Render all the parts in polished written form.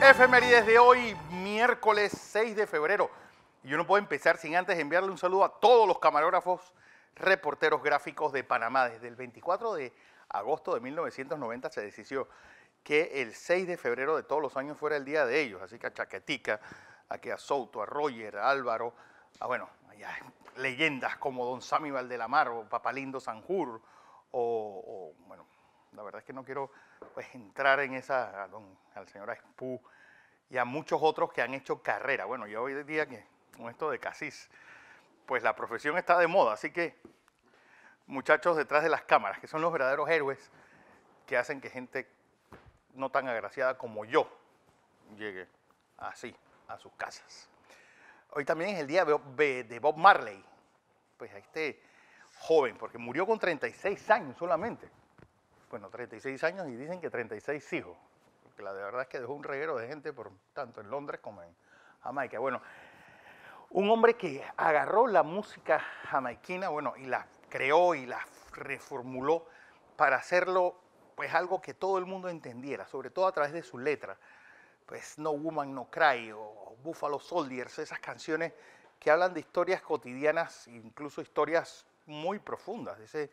Efemérides de hoy, miércoles 6 de febrero. Y yo no puedo empezar sin antes enviarle un saludo a todos los camarógrafos, reporteros gráficos de Panamá. Desde el 24 de agosto de 1990 se decidió que el 6 de febrero de todos los años fuera el día de ellos. Así que a Chaquetica, a Souto, a Roger, a Álvaro, bueno, allá leyendas como Don Sammy Valdelamar o Papalindo Sanjur, bueno, la verdad es que no quiero pues entrar en esa, al señor Espú y a muchos otros que han hecho carrera. Bueno, yo hoy día que con esto de casis, pues la profesión está de moda, así que muchachos detrás de las cámaras, que son los verdaderos héroes que hacen que gente no tan agraciada como yo llegue así a sus casas. Hoy también es el día de Bob Marley, pues a este joven, porque murió con 36 años solamente. Bueno, 36 años y dicen que 36 hijos, porque la de verdad es que dejó un reguero de gente por tanto en Londres como en Jamaica. Bueno, un hombre que agarró la música jamaiquina, bueno, y la creó y la reformuló para hacerlo, pues algo que todo el mundo entendiera, sobre todo a través de su letra. Pues No Woman No Cry o Buffalo Soldiers, esas canciones que hablan de historias cotidianas, incluso historias muy profundas, ese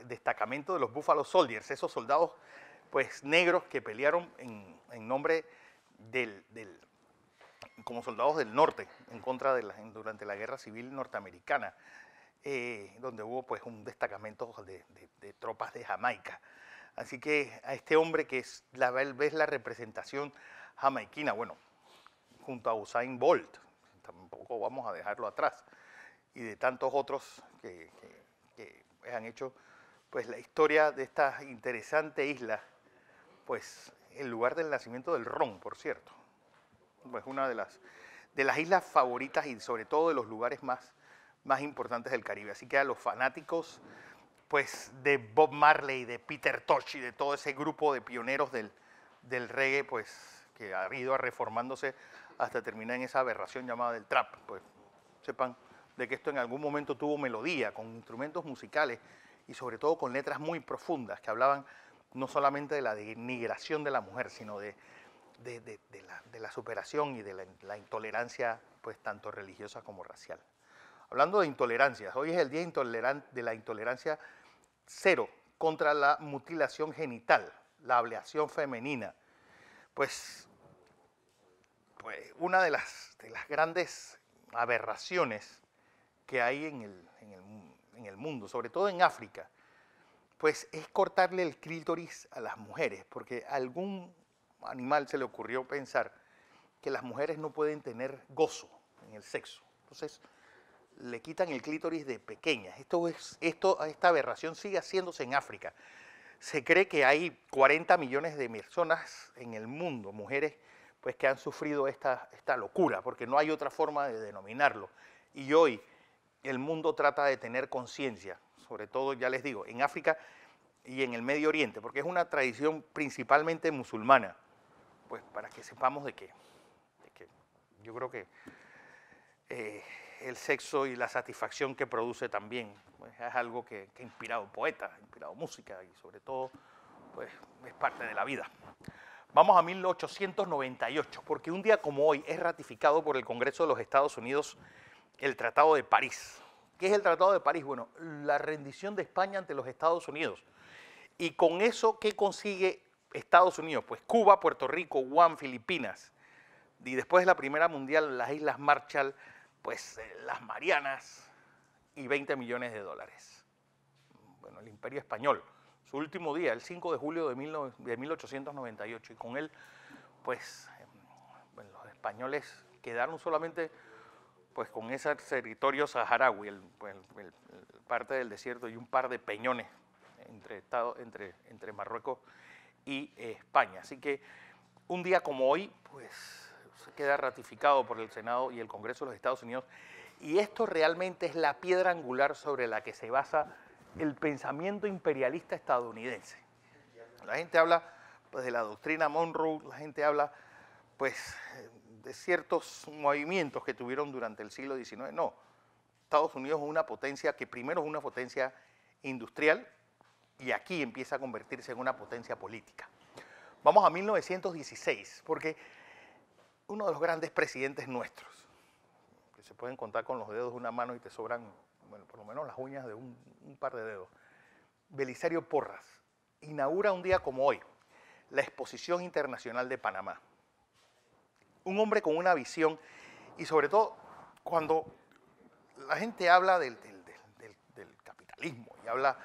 destacamento de los Buffalo Soldiers, esos soldados pues negros que pelearon en nombre como soldados del norte en contra durante la guerra civil norteamericana, donde hubo pues un destacamento de tropas de Jamaica. Así que a este hombre que es ves la representación jamaiquina, bueno, junto a Usain Bolt, tampoco vamos a dejarlo atrás, y de tantos otros que han hecho pues la historia de esta interesante isla, pues el lugar del nacimiento del ron, por cierto. Pues una de las islas favoritas y sobre todo de los lugares más importantes del Caribe. Así que a los fanáticos pues de Bob Marley, de Peter Tosh y de todo ese grupo de pioneros del reggae, pues que ha ido reformándose hasta terminar en esa aberración llamada del trap, pues sepan de que esto en algún momento tuvo melodía, con instrumentos musicales y sobre todo con letras muy profundas que hablaban no solamente de la denigración de la mujer, sino de la superación y de la intolerancia, pues tanto religiosa como racial. Hablando de intolerancias, hoy es el Día de la Intolerancia Cero contra la mutilación genital, la ablación femenina. Pues una de las grandes aberraciones que hay en el mundo, sobre todo en África, pues es cortarle el clítoris a las mujeres, porque a algún animal se le ocurrió pensar que las mujeres no pueden tener gozo en el sexo. Entonces, le quitan el clítoris de pequeñas. Esta aberración sigue haciéndose en África. Se cree que hay 40 millones de personas en el mundo, mujeres, pues que han sufrido esta locura, porque no hay otra forma de denominarlo. Y hoy el mundo trata de tener conciencia, sobre todo, ya les digo, en África y en el Medio Oriente, porque es una tradición principalmente musulmana, pues para que sepamos de que yo creo que el sexo y la satisfacción que produce también pues, es algo que ha inspirado poetas, ha inspirado música y sobre todo pues, es parte de la vida. Vamos a 1898, porque un día como hoy es ratificado por el Congreso de los Estados Unidos el Tratado de París. ¿Qué es el Tratado de París? Bueno, la rendición de España ante los Estados Unidos. Y con eso, ¿qué consigue Estados Unidos? Pues Cuba, Puerto Rico, Guam, Filipinas. Y después de la Primera Mundial, las Islas Marshall, pues las Marianas y 20 millones de dólares. Bueno, el Imperio Español, su último día, el 5 de julio de 1898. Y con él, pues, bueno, los españoles quedaron solamente pues con ese territorio saharaui, parte del desierto y un par de peñones entre Marruecos y España. Así que un día como hoy, pues se queda ratificado por el Senado y el Congreso de los Estados Unidos, y esto realmente es la piedra angular sobre la que se basa el pensamiento imperialista estadounidense. La gente habla pues, de la doctrina Monroe, la gente habla pues de ciertos movimientos que tuvieron durante el siglo XIX. No, Estados Unidos es una potencia que primero es una potencia industrial y aquí empieza a convertirse en una potencia política. Vamos a 1916, porque uno de los grandes presidentes nuestros, que se pueden contar con los dedos de una mano y te sobran, bueno, por lo menos las uñas de un par de dedos, Belisario Porras, inaugura un día como hoy la Exposición Internacional de Panamá. Un hombre con una visión y sobre todo cuando la gente habla del capitalismo y habla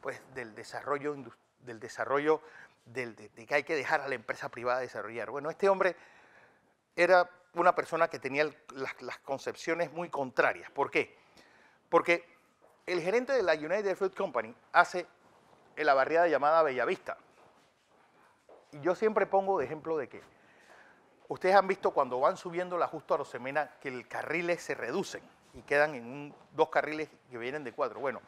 pues del desarrollo, de que hay que dejar a la empresa privada desarrollar. Bueno, este hombre era una persona que tenía las concepciones muy contrarias. ¿Por qué? Porque el gerente de la United Fruit Company hace la barriada llamada Bellavista. Y yo siempre pongo de ejemplo de que ustedes han visto cuando van subiendo la Justo Arosemena que los carriles se reducen y quedan en dos carriles que vienen de cuatro. Bueno,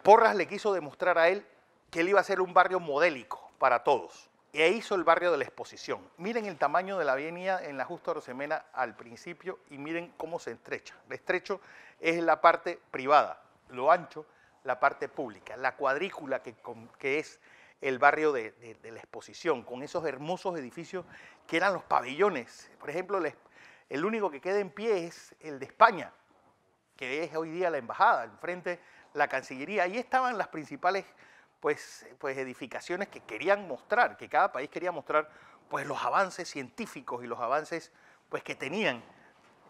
Porras le quiso demostrar a él que él iba a ser un barrio modélico para todos. E hizo el barrio de la Exposición. Miren el tamaño de la avenida en la Justo Arosemena al principio y miren cómo se estrecha. El estrecho es la parte privada, lo ancho, la parte pública. La cuadrícula que es el barrio de la Exposición, con esos hermosos edificios que eran los pabellones. Por ejemplo, el único que queda en pie es el de España, que es hoy día la embajada, enfrente la Cancillería. Ahí estaban las principales pues edificaciones que querían mostrar, que cada país quería mostrar pues los avances científicos y los avances pues que tenían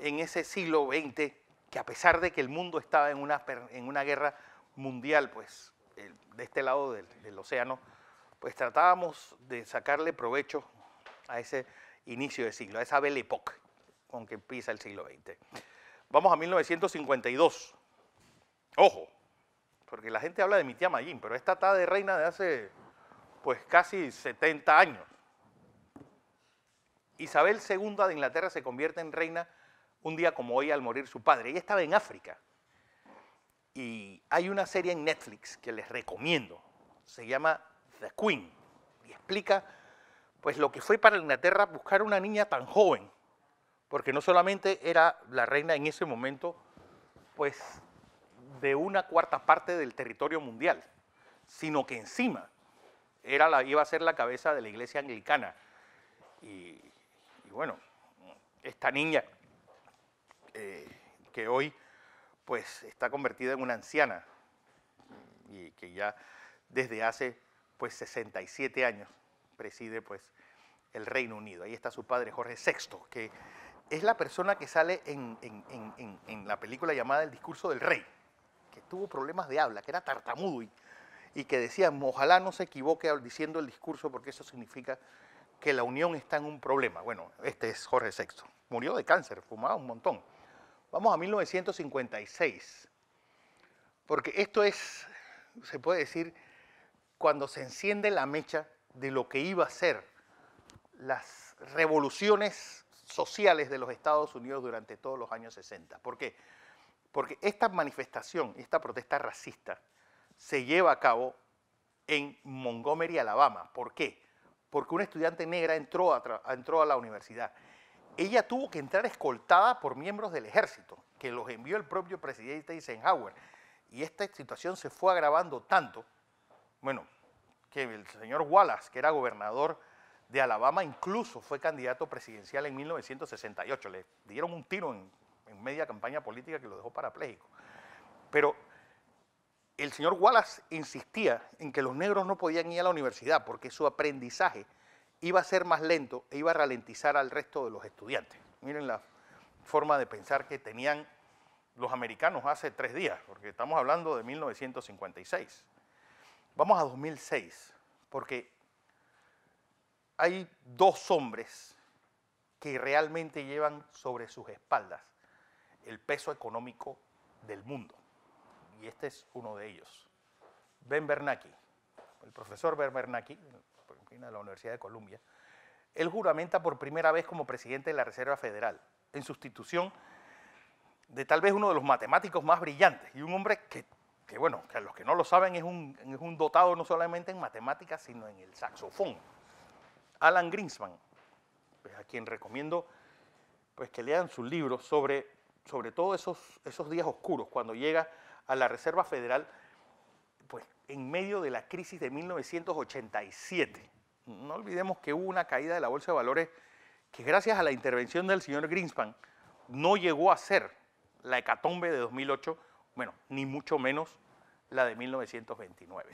en ese siglo XX, que a pesar de que el mundo estaba en una guerra mundial, pues de este lado del océano, pues tratábamos de sacarle provecho a ese inicio de siglo, a esa Belle Époque con que empieza el siglo XX. Vamos a 1952. Ojo, porque la gente habla de mi tía Mayín, pero esta está de reina de hace pues casi 70 años. Isabel II de Inglaterra se convierte en reina un día como hoy al morir su padre. Ella estaba en África. Y hay una serie en Netflix que les recomiendo. Se llama The Queen. Y explica pues lo que fue para Inglaterra buscar una niña tan joven. Porque no solamente era la reina en ese momento, pues de una cuarta parte del territorio mundial, sino que encima iba a ser la cabeza de la iglesia anglicana. Y bueno, esta niña que hoy pues está convertida en una anciana y que ya desde hace pues 67 años preside pues el Reino Unido. Ahí está su padre Jorge VI, que es la persona que sale en la película llamada El discurso del rey, que tuvo problemas de habla, que era tartamudo y que decía, ojalá no se equivoque diciendo el discurso porque eso significa que la unión está en un problema. Bueno, este es Jorge VI. Murió de cáncer, fumaba un montón. Vamos a 1956, porque esto es, se puede decir, cuando se enciende la mecha de lo que iba a ser las revoluciones sociales de los Estados Unidos durante todos los años 60. ¿Por qué? Porque esta manifestación, esta protesta racista, se lleva a cabo en Montgomery, Alabama. ¿Por qué? Porque una estudiante negra entró a la universidad. Ella tuvo que entrar escoltada por miembros del ejército, que los envió el propio presidente Eisenhower. Y esta situación se fue agravando tanto, bueno, que el señor Wallace, que era gobernador de Alabama, incluso fue candidato presidencial en 1968. Le dieron un tiro en media campaña política que lo dejó parapléjico. Pero el señor Wallace insistía en que los negros no podían ir a la universidad porque su aprendizaje iba a ser más lento e iba a ralentizar al resto de los estudiantes. Miren la forma de pensar que tenían los americanos hace 3 días, porque estamos hablando de 1956. Vamos a 2006, porque hay 2 hombres que realmente llevan sobre sus espaldas el peso económico del mundo. Y este es uno de ellos. Ben Bernanke, el profesor Ben Bernanke, de la Universidad de Columbia, él juramenta por primera vez como presidente de la Reserva Federal, en sustitución de tal vez uno de los matemáticos más brillantes, y un hombre que bueno, que a los que no lo saben es un dotado no solamente en matemáticas, sino en el saxofón. Alan Greenspan, pues a quien recomiendo pues que lean sus libros sobre todo esos días oscuros, cuando llega a la Reserva Federal, pues en medio de la crisis de 1987, No olvidemos que hubo una caída de la bolsa de valores que gracias a la intervención del señor Greenspan no llegó a ser la hecatombe de 2008, bueno, ni mucho menos la de 1929.